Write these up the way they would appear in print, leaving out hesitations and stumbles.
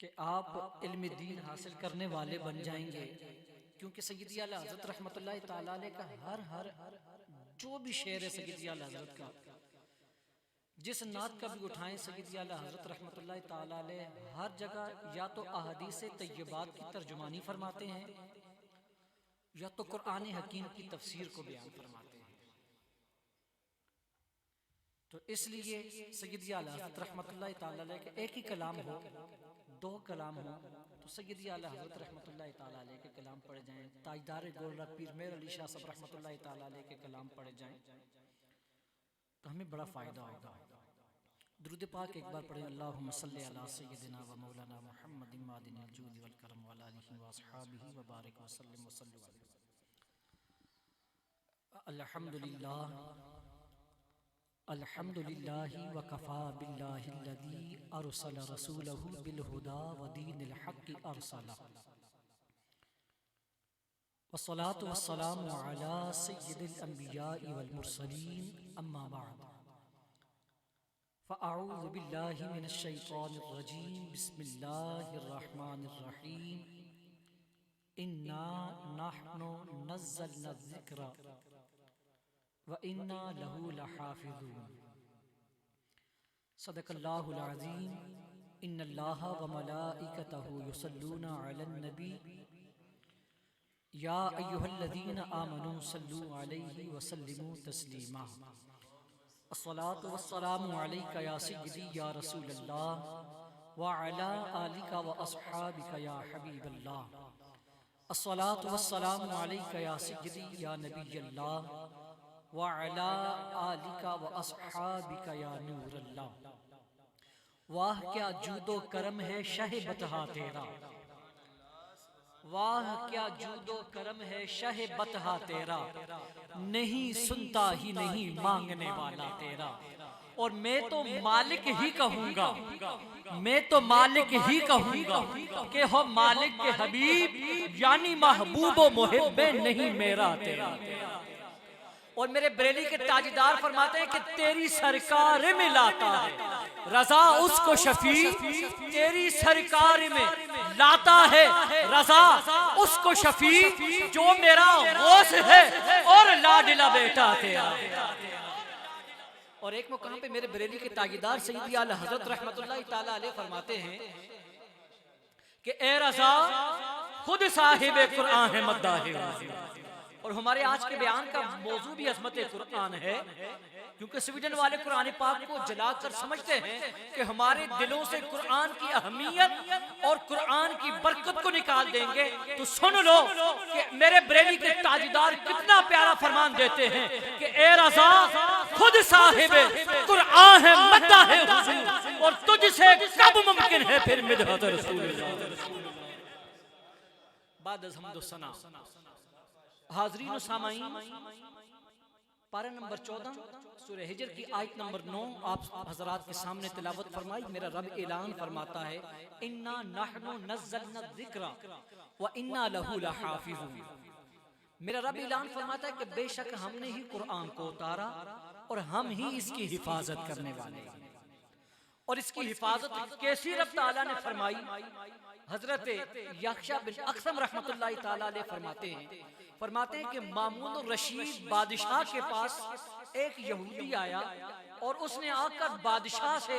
कि आप इल्म दीन हासिल करने वाले बन जाएंगे, क्योंकि सैयदी आला हज़रत रहमतुल्लाह ताला अलैह का हर जो भी शेर है सैयदी आला हज़रत का, जिस नात का भी उठाएं सैयदी आला हज़रत रहमतुल्लाह ताला अलैह हर जगह या तो अहादीस तय्यबात की तर्जुमानी फरमाते हैं या तो कुरान हकीम की तफसीर को बयान फरमाते हैं। तो इसलिए सैयदी आला हज़रत रहमतुल्लाह ताला अलैह के एक ही कलाम हो, दो कलाम हो, तो सैयदी आला हज़रत रहमतुल्लाह ताला अलैह के कलाम पढ़े जाएं, ताजदार गोलरा पीर मेर अली शाह साहब रहमतुल्लाह ताला अलैह के कलाम पढ़े जाएं, तो हमें बड़ा फ़ायदा होगा। दुरूद पाक एक बार पढ़ें, अल्लाहुम्मा सल्ली अला सय्यिदिना व मौलाना मुहम्मदिन मादिनिल जूद वल करम व अला आलिहि व अस्हाबिहि व बारिक व सल्लिम व सल्लु अलैहि। अल्हम्दुलिल्लाह अल्हम्दुलिल्लाहि व कफ़ा बिल्लाहिल्लज़ी अरसल रसूलहु बिल हुदा व दीनिल हक़्क़ि अरसला वस्सलातु वस्सलामु अला सय्यिदिल अंबियाइ वल मुरसलीन अम्मा बअद। फ़अऊज़ु बिल्लाहि मिनश शैतानिर रजीम, बिस्मिल्लाहिर रहमानिर रहीम। इन्ना नहनु नज़्ज़लना ज़िक्रा व इन्ना लहू लहाफ़िज़ून। सदक़ल्लाहुल अज़ीम। इन्नल्लाहा व मलाइकतहु युसल्लूना अलन नबी या अय्युहल्लज़ीना आमनू सल्लू अलैहि व सल्लिमू तस्लीमा। अस्सलातु वस्सलामु अलैका या सय्यदी या रसूलल्लाह व अला आलिका व अस्हाबिका या हबीबल्लाह। अस्सलातु वस्सलामु अलैका या सय्यदी या नबियल्लाह व अला आलिका व अस्हाबिका या नूरल्लाह। वाह क्या जूदो करम है शह बतहा तेरा, वाह क्या जूदो करम है शह बतहा तेरा, नहीं सुनता ही नहीं मांगने वाला तेरा। और मैं तो मालिक ही कहूँगा, मैं तो मालिक ही कहूँगा कि हो मालिक के हबीब यानी महबूब व मुहिब नहीं मेरा तेरा। और मेरे बरेली के ताजदार फरमाते हैं कि तेरी सरकार में लाता है रजा उसको शफी, तेरी सरकार में लाता है रजा उसको शफी, जो मेरा गौस है और लाडला बेटा तेरा। और एक मकाम पे मेरे बरेली के ताजदार सैयदी आला हज़रत रहमतुल्लाह ताला अलैह फरमाते हैं कि ए रजा खुद साहिब कुरान है मद्दाह। और हमारे आज के बयान का मौजू भी अज़मत कुरान है, क्योंकि स्वीडन वाले कुरान पाक को जलाकर समझते हैं कि हमारे दिलों से कुरान की अहमियत और कुरान की बरकत को निकाल देंगे। तो सुन लो कि मेरे बरेली के ताजदार कितना प्यारा फरमान देते हैं कि ए रज़ा खुद साहिब कुरान है मद्दाह है हुजूर, और तुझसे कब मुमकिन है फिर मिदहत रसूल। बाद अज़ हम्दो सना हाज़रीन सामाईन, पारा नंबर 14 सूरह हिजर की आयत नंबर 9 आप हजरात के सामने तिलावत फरमाई। मेरा रब ऐलान फरमाता है, इन्ना नहनु नज़्ज़लना ज़िक्रा व इन्ना लहू लहाफ़िज़ून। मेरा रब ऐलान फरमाता है कि बेशक हमने ही कुरान को उतारा और हम ही इसकी हिफाजत करने वाले हैं। और इसकी हिफाजत कैसी रब ताला ने फरमाई? हजरत यहया बिन अक़सम रहमतुल्लाह ताला अलैह फरमाते हैं कि मामून रशीद बादशाह के पास एक यहूदी आया और उसने आकर बादशाह से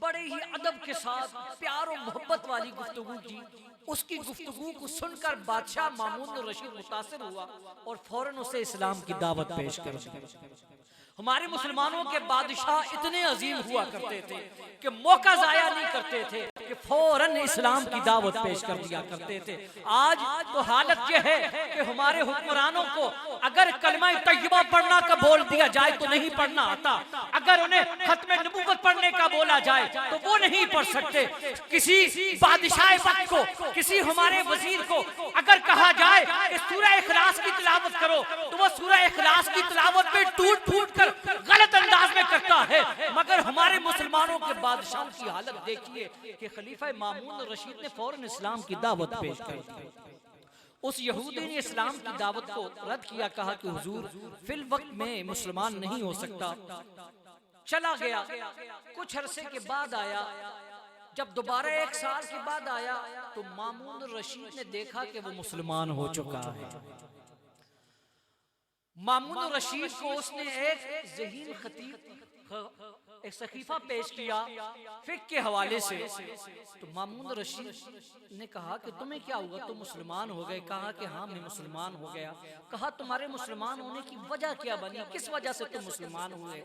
बड़े ही अदब के साथ प्यार और मोहब्बत वाली गुफ्तगू की। उसकी गुफ्तगू को सुनकर बादशाह मामून रशीद मुतासिर हुआ और फौरन उसे इस्लाम की दावत पेश कर दी। हमारे मुसलमानों के बादशाह इतने अजीम हुआ करते थे कि मौका जाया नहीं करते थे कि फौरन इस्लाम की दावत पेश कर दिया करते थे। आज तो हालत यह है कि हमारे हुक्मरानों को अगर कलमा तय्यबा पढ़ना का बोल दिया जाए तो नहीं पढ़ना आता, अगर उन्हें खत्म नबूवत पढ़ने का बोला जाए तो वो नहीं पढ़ सकते। किसी बादशाह वक्त को, किसी हमारे वजीर को अगर कहा जाए कि सूरह इखलास की तिलावत करो तो वो सूरह इखलास की तिलावत पे टूट फूट कर गलत अंदाज में करता है। मगर हमारे मुसलमानों के बादशाहों की हालत देखिए कि खलीफा मामून रशीद ने फौरन इस्लाम की दावत पेश कर दी। उस यहूदी ने इस्लाम की दावत को रद्द किया, कहा कि हुजूर फिल वक्त में मुसलमान नहीं हो सकता। चला गया, कुछ अरसे के बाद आया, जब दोबारा 1 साल के बाद आया तो मामून रशीद ने देखा कि वो मुसलमान हो चुका है। मामून रशीद को उसने एक ज़हीन खतीब एक सकीफा पेश किया फिक्र के हवाले से। तो मामून रशीद ने कहा कि तुम्हें क्या हुआ, तुम मुसलमान हो गए? कहा कि हाँ मैं मुसलमान हो गया। कहा तुम्हारे मुसलमान होने की वजह क्या बनी, किस वजह से तुम मुसलमान हुए?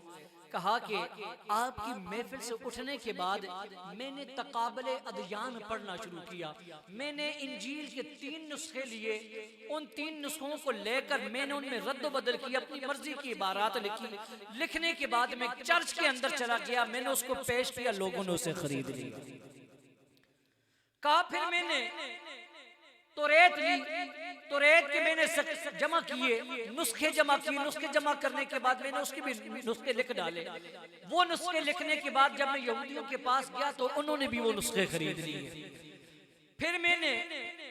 कहा कि आपकी महफिल से उठने के बाद मैंने तकाबले अदयान पढ़ना शुरू किया। मैंने इंजील के 3 नुस्खे लिए, उन 3 नुस्खों को लेकर मैंने उनमें रद्द बदल की, अपनी मर्जी की इबारात लिखी। लिखने के बाद मैं चर्च के अंदर चला गया, मैंने उसको पेश किया, लोगों ने उसे खरीद लिया। कहा फिर मैंने तौरात ली, तौरात के मैंने जमा किए, नुस्खे जमा किए, नुस्खे जमा करने के बाद मैंने उसके भी नुस्खे लिख डाले। वो नुस्खे लिखने के बाद जब मैं यहूदियों के पास गया तो उन्होंने भी वो नुस्खे खरीद लिए। फिर मैंने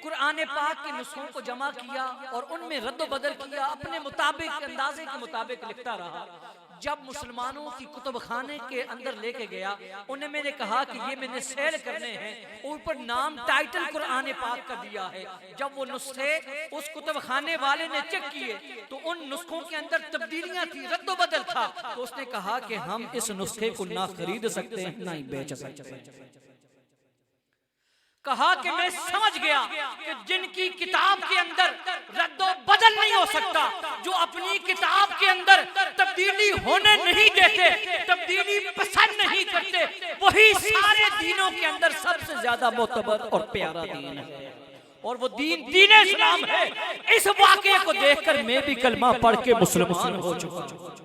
कुरान पाक के नुस्खों को जमा किया और उनमें रद्द बदल किया, अपने मुताबिक अंदाजे के मुताबिक लिखता रहा। जब मुसलमानों की कुतुब खाने के अंदर लेके गया, उन्हें मैंने कहा कि ये मैंने सेल करने हैं, ऊपर नाम टाइटल कुरान पाक का दिया है। जब वो नुस्खे उस कुतुब खाने वाले ने चेक किए तो उन नुस्खों के अंदर तब्दीलियां थी, रद्द बदल था। तो उसने कहा कि हम इस नुस्खे को ना खरीद सकते हैं ना ही बेच सकते हैं। कहा कि मैं समझ गया कि जिनकी किताब के अंदर रद्दो बदल नहीं हो सकता, जो अपनी किताब के अंदर तब्दीली होने नहीं देते, तब्दीली पसंद नहीं करते, वही सारे दीनों के अंदर सबसे ज्यादा मोतबर और प्यारा दीन है, और वो दीन दीन इस्लाम है। इस वाक़े को देखकर मैं भी कलमा पढ़ के मुसलमान हो चुका हूं।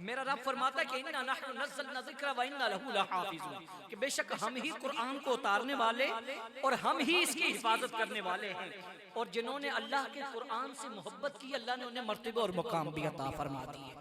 मेरा रब फरमाता है कि इन्ना नहनु नज़्ज़लना ज़िक्रा व इन्ना लहू लहाफ़िज़ून, कि बेशक हम ही कुरान को उतारने वाले और हम ही इसकी हिफाजत करने वाले हैं। और जिन्होंने अल्लाह के कुरान से मोहब्बत की, अल्लाह ने उन्हें मर्तबा और मुकाम भी अता फरमा दिए।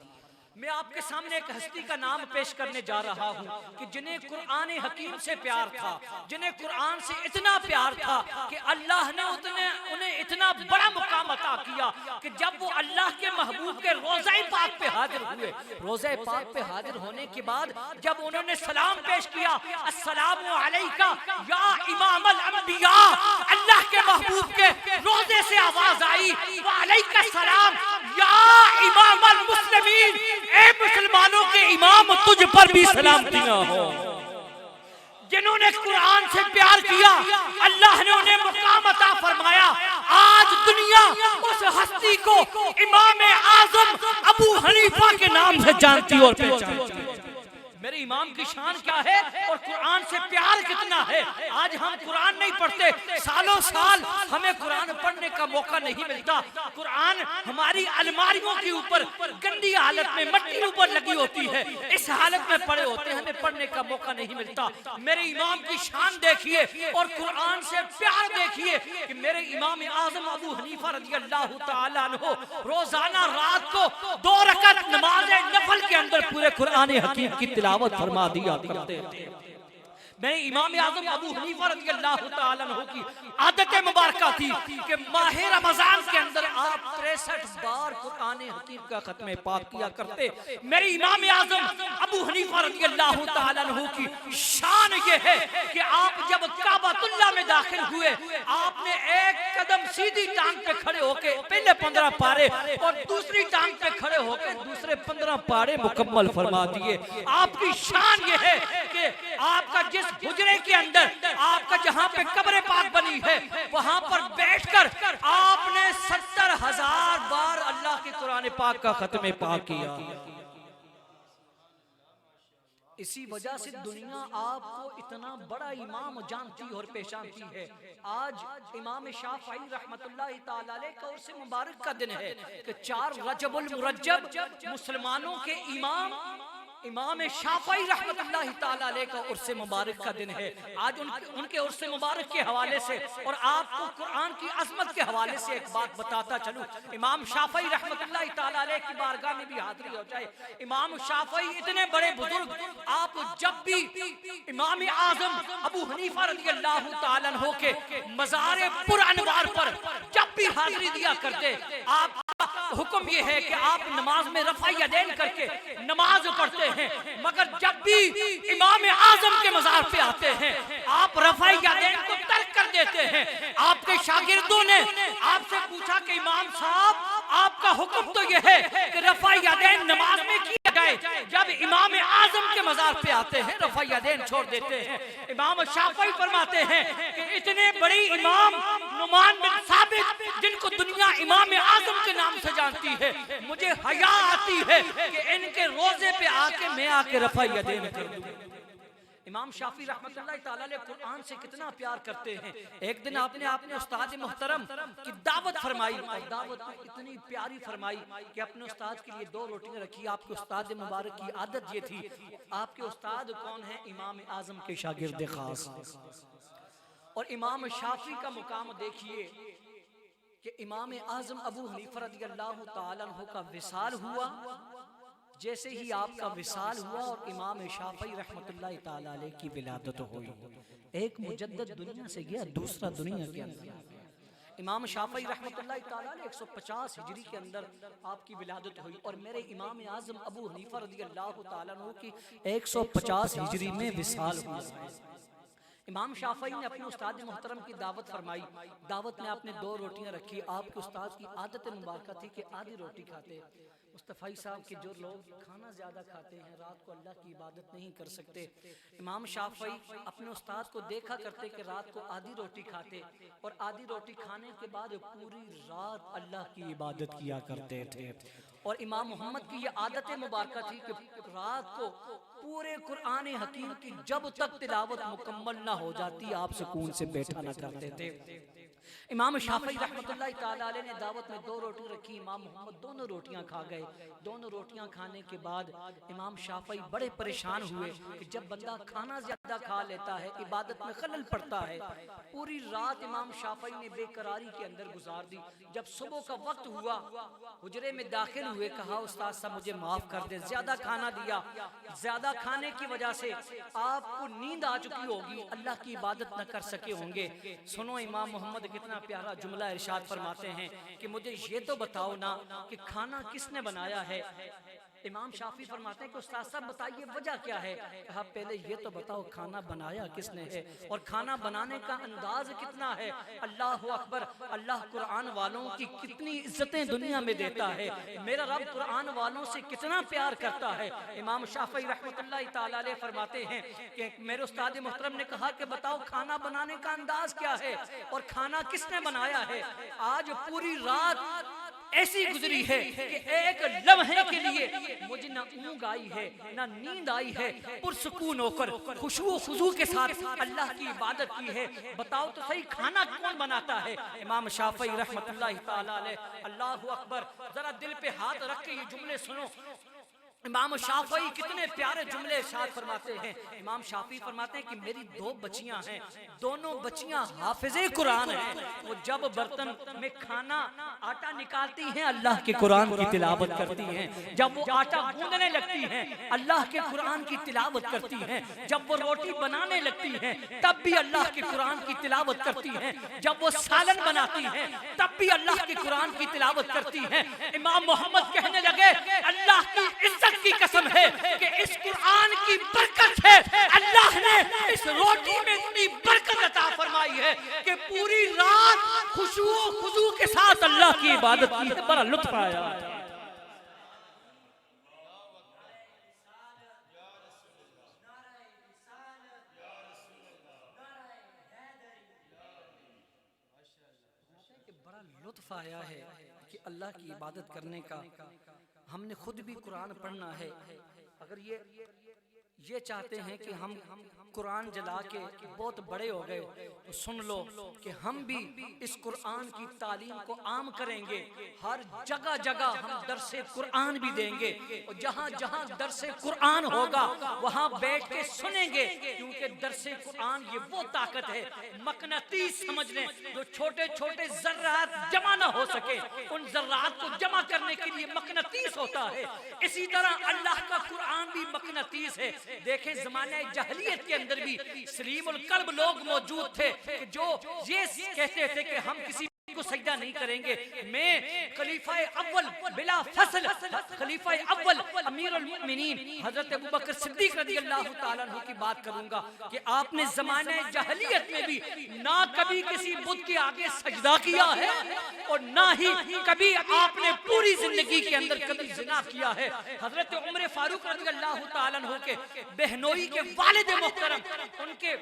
मैं आपके सामने एक हस्ती का नाम पेश करने जा रहा हूँ कि जिन्हें कुरान हकीम से प्यार था, जिन्हें कुरान से इतना प्यार था कि अल्लाह ने उन्हें इतना बड़ा मुकाम अता किया कि जब वो अल्लाह के महबूब के रोज़ा पाक पे हाजिर हुए, रोज़ा पाक पे हाजिर होने के बाद जब उन्होंने सलाम पेश किया, अस्सलामु अलैका या इमामल अंबिया, अल्लाह के महबूब के रोज़े से आवाज आई, व अलैका सलाम या इमामल मुस्लिमीन, ए मुसलमानों के इमाम तुझ पर भी सलामती ना हो। जिन्होंने कुरान से प्यार किया, अल्लाह ने उन्हें मुकाम अता फरमाया। आज दुनिया उस हस्ती को इमाम आजम अबू हनीफा के नाम से जानती और पहचानती है। मेरे इमाम की शान क्या है और कुरान से प्यार कितना है। आज हम कुरान नहीं पढ़ते, सालों साल हमें कुरान पढ़ने का मौका नहीं मिलता। कुरान हमारी अलमारियों के ऊपर गंदी हालत में मट्टी ऊपर लगी होती है, इस हालत में पड़े होते हैं, हमें पढ़ने का मौका नहीं मिलता। मेरे इमाम की शान देखिए और कुरान से प्यार देखिए कि मेरे इमाम आजम अबू हनीफा रज़ियल्लाहु ताला अन्हु रोजाना रात को 2 रकात नमाज नफल के अंदर पूरे कुरान हकीम की तिलावत फरमा दिया करते थे। मेरे इमाम आज़म अबू हनीफा रज़ियल्लाहु ताला अन्हु की आदत मुबारक थी कि माह रमजान के अंदर आप 63 बार कुरान हकीम का खत्म पाक किया करते। मेरे इमाम आज़म अबू हनीफा रज़ियल्लाहु ताला अन्हु की शान ये है कि आप जब काबतुल्लाह में दाखिल हुए, आपने एक कदम सीधी टांग पे खड़े होके पहले 15 पारे और दूसरी टांग पे खड़े होके दूसरे 15 पारे मुकम्मल फरमा दिए। आपकी शान ये है कि आपका जिस हुजरे के अंदर आपका जहां पे कब्र पाक बनी है, वहां पर बैठकर आपने 70,000 बार अल्लाह के कुरान पाक का खत्म पाक किया। इसी वजह से दुनिया आपको इतना बड़ा इमाम जानती और पहचानती है। आज इमाम शाफई रहमतुल्लाह ताला अलैह का उर्स मुबारक का दिन है कि 4 रजबुल मुरज्जब मुसलमानों के इमाम शाफई रहमतुल्लाह ताला अलैह का उर्स मुबारक का दिन है। आज उनके उर्स मुबारक के हवाले से और आपको कुरान की अजमत के हवाले से एक बात बताता चलूं। इमाम शाफई रहमतुल्लाह ताला अलैह की बारगाह में भी हाजिरी हो जाए। इमाम शाफई इतने बड़े बुजुर्ग, आप जब भी इमाम आजम अबू हनीफा रज़ियल्लाहु ताला अन्हु के मज़ार पुरअनवार पर जब भी हाजिरी दिया करते, आप हुक्म ये है कि आप नमाज में रफ़ा यदैन करके नमाज पढ़ते हैं। मगर जब भी इमाम आजम के मज़ार पे आते हैं, आपके शागिर्दों ने आपसे पूछा कि इमाम साहब आपका हुक्म तो यह है कि रफ़ा यदैन नमाज में किया जाए, जब इमाम आजम के मजार पे आते हैं रफ़ा यदैन छोड़ देते हैं। इमाम शाफई फरमाते हैं कि इतने बड़े इमाम नुमान बिन साबित जिनको दुनिया इमाम आजम के नाम से जानती है, मुझे हया आती है कि इनके रोजे पे आके मैं आके रफ़ा यदैन कर दूं। इमाम शाफी रहमतुल्लाह ताला अलैह कुरान से कितना प्यार करते हैं। एक दिन आपने उस्ताद मोहतरम की दावत फरमाई और दावत इतनी प्यारी फरमाई कि अपने उस्ताद के लिए 2 रोटियां रखी। आपके उस्ताद मुबारक की आदत ये थी, आपके उस्ताद कौन है? इमाम आजम के शागिर्द खास। और इमाम शाफी का मुकाम देखिए कि इमाम आजम अबू हनीफा रज़ियल्लाहु ताला अन्हु का विसाल हुआ, जैसे ही आपका विसाल हुआ और इमाम शाफई रहमतुल्लाह ताला अलैह की विलादत हुई, एक मुजद्दद दुनिया से गया, दूसरा दुनिया के अंदर। इमाम शाफई रहमतुल्लाह ताला अलैह 150 हिजरी के अंदर आपकी विलादत हुई और मेरे इमाम आजम अबू हनीफा रज़ियल्लाहु ताला अन्हु की 150 हिजरी में विसाल हुआ। इमाम शाफई ने अपने उस्ताद मोहतरम की दावत फरमाई। दावत में आपने 2 रोटियां रखी। आपके उस्ताद की आदत मुबारक थी कि आधी रोटी खाते। मुस्तफ़ाई साहब के जो लोग खाना ज़्यादा खाते हैं, रात को अल्लाह की इबादत नहीं कर सकते, इमाम शाफई अपने उस्ताद को देखा करते कि रात को आधी रोटी खाते और आधी रोटी खाने के बाद पूरी रात अल्लाह की इबादत किया करते थे। और इमाम मोहम्मद की ये आदत मुबारक थी कि रात को पूरे कुरान हकीम की जब तक तिलावत मुकम्मल ना हो जाती आप सुकून से बैठा ना करते थे। इमाम शाफई रहमतुल्लाह ताला अलैह ने दावत में 2 रोटी रखी। इमाम मोहम्मद दोनों रोटियां खा गए। दोनों रोटियां खाने के बाद इमाम शाफई बड़े परेशान हुए कि जब बंदा खाना ज्यादा खा लेता है इबादत में खलल पड़ता है। पूरी रात इमाम शाफई ने बेकरारी के अंदर गुजार दी। जब सुबह का वक्त हुआ, हुजरे में दाखिल हुए, कहा उस्ताद साहब मुझे माफ कर दे, ज्यादा खाना दिया, ज्यादा खाने की वजह से आपको नींद आ चुकी होगी, अल्लाह की इबादत न कर सके होंगे। सुनो इमाम मोहम्मद कितना प्यारा जुमला इरशाद फरमाते हैं कि मुझे ये तो बताओ ना कि खाना किसने बनाया है। इमाम शाफी फरमाते हैं कि उस्ताद साहब बताइए वजह क्या है। कहा पहले ये तो बताओ खाना बनाया किसने है और खाना बनाने का अंदाज कितना है। अल्लाह अकबर, अल्लाह कुरान वालों की कितनी इज्जतें दुनिया में देता है, मेरा रब कुरान वालों से कितना प्यार करता है। इमाम शाफी रहमतुल्लाह ताला अलैह फरमाते हैं कि मेरे उस्ताद मोहतरम ने कहा कि बताओ खाना बनाने का अंदाज क्या है और खाना किसने बनाया है। आज पूरी रात ऐसी गुजरी है कि एक लम्हे के लिए मुझे ना ऊँग आई है ना नींद आई है, पुरसुकून होकर खुशबू खुशबू के साथ अल्लाह की इबादत की है। बताओ तो सही खाना कौन बनाता है। इमाम शाफई रहमतुल्लाह ताला अलैह, अल्लाहु अकबर, जरा दिल पे हाथ रख के ये जुमले सुनो। इमाम शाफई कितने प्यारे जुमले इरशाद फरमाते हैं। इमाम शाफी फरमाते हैं कि मेरी 2 बच्चियां हैं, दोनों बच्चियां हाफिज़े कुरान हैं। वो जब बर्तन में खाना आटा निकालती हैं अल्लाह के कुरान की तिलावत करती हैं। जब वो आटा गूंदने लगती हैं अल्लाह के कुरान की तिलावत करती हैं। जब वो रोटी बनाने लगती हैं तब भी अल्लाह के कुरान की तिलावत करती हैं। जब वो सालन बनाती हैं तब भी अल्लाह के कुरान की तिलावत करती हैं। इमाम मोहम्मद कहने लगे अल्लाह की इज्जत की कसम है कि इस कुरान की बरकत है, अल्लाह ने इस रोटी में इतनी बरकत अता फरमाई है कि पूरी रात खुशू के साथ अल्लाह की इबादत की है। बड़ा लुत्फ आया। बड़ा लुत्फ आया है कि अल्लाह की इबादत करने का। हमने खुद भी कुरान पढ़ना है। अगर ये चाहते हैं कि हम कुरान जला के बहुत बड़े हो गए तो सुन लो कि हम भी इस कुरान की तालीम को आम करेंगे। हर जगह जगह हम दरसे कुरान भी देंगे और जहाँ जहाँ दरसे कुरान होगा वहाँ बैठ के सुनेंगे, क्योंकि दरसे कुरान ये वो ताकत है, मकनतीस समझ लें, जो छोटे छोटे जर्रात जमा ना हो सके उन जर्रात को जमा करने के लिए मकनतीस होता है। इसी तरह अल्लाह का कुरान भी मकनतीस है। देखें ज़माने जहलियत के अंदर भी सलीमुल कल्ब लोग मौजूद थे कि जो ये कहते थे कि हम किसी को सजदा नहीं करेंगे। मैं खलीफा अव्वल बिला फसल, खलीफा अव्वल अमीरुल मोमिनीन हजरत अबू बकर सिद्दीक रज़ियल्लाहु ताला अन्हु की बात करूंगा कि आपने ज़माने जहलियत में भी ना कभी किसी बुत के आगे सजदा किया है और ना ही कभी आपने पूरी जिंदगी के अंदर कभी जिना किया है। हजरत उमर फारूक रज़ियल्लाहु ताला अन्हु के बहनोई के वालिद मोहतरम, उनके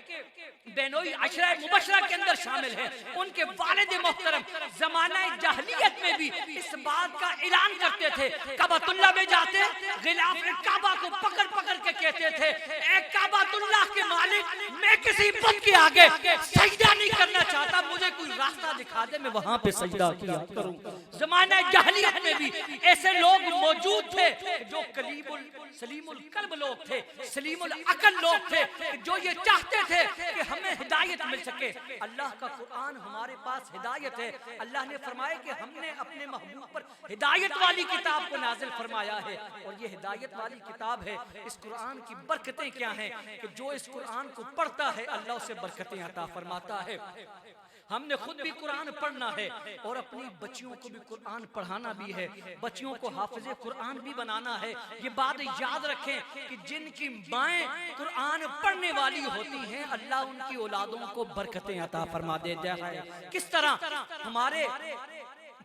बहनोई अशरा मुबशरा के अंदर शामिल है, उनके वालिद मोहतरम ज़माना जहलियत में भी इस बात का ऐलान करते थे। काबातुल्लाह में जाते गिलाफ काबा को पकड़ पकड़ के कहते थे, ए काबातुल्लाह के मालिक, मैं किसी बुत के आगे सजदा नहीं करना चाहता, मुझे कोई रास्ता दिखा दे, मैं वहां पे सजदा किया करूं। ज़माना जहलियत में भी ऐसे लोग मौजूद थे जो कलीमुल सलीमुल कल्ब लोग थे, सलीमुल अकल लोग थे, जो ये चाहते थे कि हमें हिदायत मिल सके। अल्लाह का कुरान हमारे पास हिदायत है। अल्लाह ने फरमाया कि हमने अपने महबूब पर हिदायत वाली किताब को नाजिल फरमाया है और ये हिदायत वाली किताब है। इस कुरान की बरकतें क्या हैं कि जो इस कुरान को पढ़ता है अल्लाह उसे बरकतें अता फरमाता है। हमने खुद भी कुरान पढ़ना है और अपनी बच्चियों को भी कुरान पढ़ाना भी है, बच्चियों को हाफिज़े कुरान भी बनाना है। ये बात याद रखें कि जिनकी माएँ कुरान पढ़ने वाली होती हैं अल्लाह उनकी औलादों को बरकतें अता फरमा देता है। किस तरह हमारे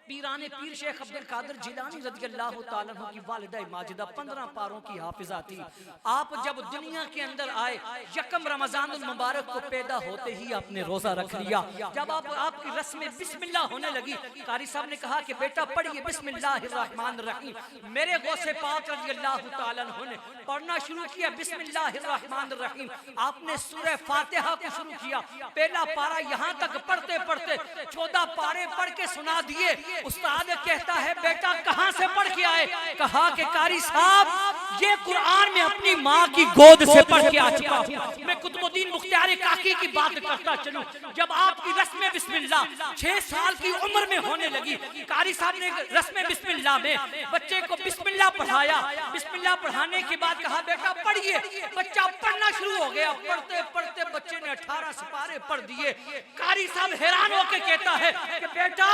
पीराने पीर शेख अब्दुल कादिर जिलानी रज़ियल्लाहु ताला अन्हु की वालिदा माजिदा 15 पारों की हाफिजा थी। आप जब दुनिया के अंदर आए यकम रमजानुल मुबारक को पैदा होते ही आपने रोजा रख लिया। जब आपकी रस्म बिस्मिल्लाह होने लगी, कारी साहब ने कहा कि बेटा पढ़िए बिस्मिल्लाहिर्रहमानिर्रहीम। मेरे गौसे पाक रज़ियल्लाहु ताला अन्हु ने पढ़ना शुरू किया बिस्मिल्लाहिर्रहमानिर्रहीम। आपने सूरह फातिहा को शुरू किया, पहला पारा यहाँ तक पढ़ते पढ़ते 14 पारे पढ़ के सुना दिए। उस्ताद कहता है बेटा कहां से पढ़ के आए? कहा कि कारी साहब ये कुरान में अपनी माँ की गोद से पढ़ के आ चुका हूं। मैं कुतुबुद्दीन मुख्तियार काकी की बात करता चलूं, जब आपकी रस्म बिस्मिल्लाह 6 साल की उम्र में होने लगी, कारी साहब ने रस्म बिस्मिल्लाह में बच्चे को बिस्मिल्लाह पढ़ाया। बिस्मिल्लाह पढ़ाने के बाद कहा बेटा पढ़िए। बच्चा पढ़ना शुरू हो गया, पढ़ते पढ़ते बच्चे ने 18 सिपारे पढ़ दिए। कारी साहब हैरान होकर कहता है कि बेटा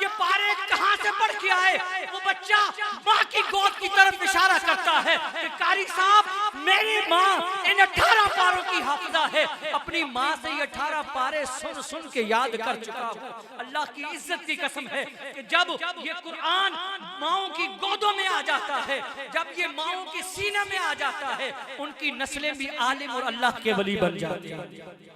ये पारे कहां से पढ़ के आए? वो बच्चा माँ की गोद की तरफ इशारा करता है कि कारी साहब मेरी माँ इन 18 पारों की हाफिजा है, अपनी माँ से ये 18 पारे सुन सुन के याद कर चुका हूँ। अल्लाह की इज्जत की कसम है कि जब ये कुरान माओं की गोदों में आ जाता है, जब ये माओं के सीने में आ जाता है, उनकी नस्लें भी आलिम और अल्लाह के वली बन जाती हैं।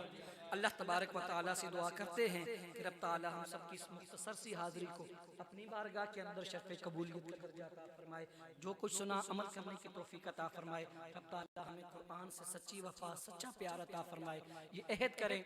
अल्लाह तबारक व तआला से दुआ करते हैं कि रब तआला हम सब की इस मुख्तसर सी हाज़िरी को अपनी बारगाह के अंदर शर्फ़ कबूलियत अता फरमाए। जो कुछ सुना अमल करने की तौफीक अता फरमाए। रब तआला हमें कुरान से सच्ची वफा सच्चा प्यार अता फरमाए। ये अहद करें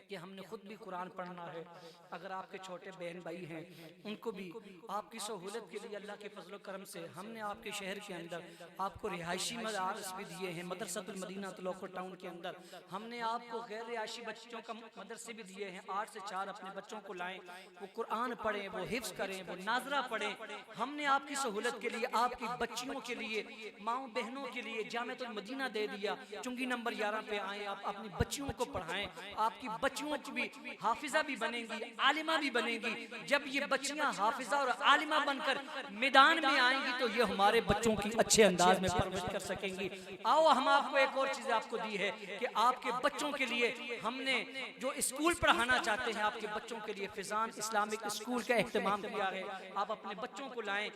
कि हमने खुद भी कुरान पढ़ना है। अगर आपके छोटे बहन भाई हैं उनको भी आपकी सहूलत के लिए अल्लाह के फजल करम से हमने आपके शहर के अंदर आपको रिहायशी मदारस भी दिए हैं। मदरसतुल मदीना लोकल टाउन के अंदर हमने आपको गैर रिहायशी बच्चों का मदरसे भी दिए हैं। 8 से 4 अपने बच्चों को लाएं, वो कुरान पढ़ें, वो हिफ्ज करें, वो नाजरा पढ़ें। हमने आपकी सहूलत के लिए आपकी बच्चियों के लिए माओ बहनों के लिए जामिअतुल मदीना दे दिया। चुंगी नंबर 11 पे आए, आप अपनी बच्चियों को पढ़ाएं। आपकी बच्चियों की भी हाफिजा भी बनेंगी, आलिमा भी बनेंगी। जब ये बच्चियां हाफिजा और आलिमा बनकर मैदान में आएंगी तो ये हमारे बच्चों की अच्छे अंदाज में परवरिश कर सकेंगी। आओ हम आपको एक और चीज आपको दी है कि आपके बच्चों के लिए हमने जो स्कूल पढ़ाना चाहते हैं, आपके बच्चों के लिए फिजान इस्लामिक स्कूल का एहतमाम किया है। आप अपने बच्चों को लाएं।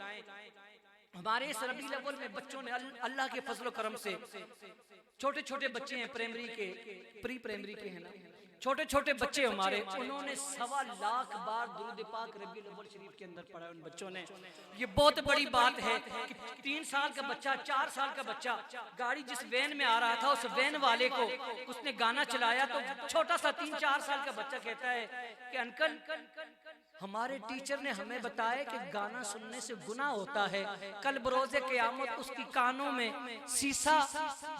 हमारे इस रबीउल अव्वल में बच्चों ने अल्लाह के फजल करम से छोटे छोटे बच्चे हैं, प्राइमरी के प्री प्राइमरी के हैं ना, छोटे छोटे बच्चे हमारे, उन्होंने 1.25 लाख बार दुरूद पाक रबीउल अव्वल शरीफ के अंदर पढ़ा उन बच्चों ने। ये बहुत बड़ी बात है कि 3 साल का बच्चा, 4 साल का बच्चा गाड़ी जिस वैन में आ रहा था उस वैन वाले को उसने गाना चलाया तो छोटा सा 3-4 साल का बच्चा कहता है कि अंकल हमारे टीचर ने हमें बताया कि गाना सुनने से गुनाह होता है, कल बरोज़े क़यामत उसकी कानों में शीशा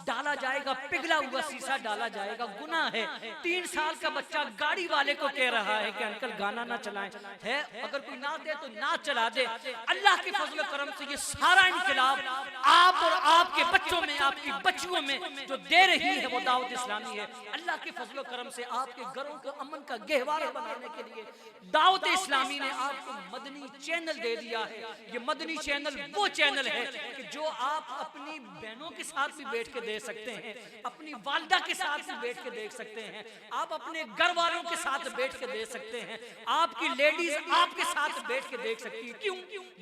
डाला जाएगा, पिघला हुआ शीशा डाला जाएगा, गुनाह है। 3 साल का बच्चा गाड़ी वाले को कह रहा है कि अंकल गाना ना चलाएं, है अगर कोई ना दे तो ना चला दे। अल्लाह के फजल करम से ये सारा इनकलाब आप और आपके बच्चों में, आपकी बच्चियों में जो दे रही है वो दावत इस्लामी है। अल्लाह के फजल करम से आपके घरों को अमन का गहवारा बनाने के लिए दावत इस्लामी इस्लामी ने आपको मदनी चैनल दे दिया है। ये मदनी चैनल वो चैनल है कि जो आप अपनी बहनों के साथ भी बैठ के देख सकते हैं, अपनी वालिदा के साथ भी बैठ के देख सकते हैं, आप अपने घर वालों के साथ बैठ के देख सकते हैं, आपकी लेडीज आपके साथ बैठ के देख सकती है। क्यों?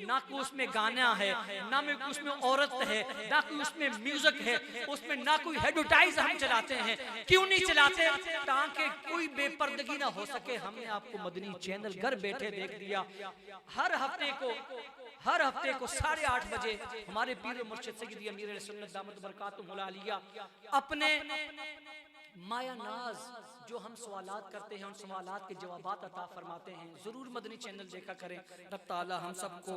ना कोई उसमें गाना है, ना में उसमें औरत है, ना कोई उसमें म्यूजिक है, उसमें ना कोई एडवर्टाइज हम चलाते हैं। क्यों नहीं चलाते? ताकि कोई बेपर्दगी ना हो सके। हमने आपको मदनी चैनल घर बैठे देख दिया। हर हफ्ते को 8:30 बजे हमारे पीर मुर्शिद सैयदी अमीर सुन्नत दामत बरकातुहुल आलिया अपने माया नाज जो हम सवालात करते हैं, उन सवालात के जवाबात अता फरमाते हैं। जरूर मदनी चैनल देखा करें। रब ताला हम सबको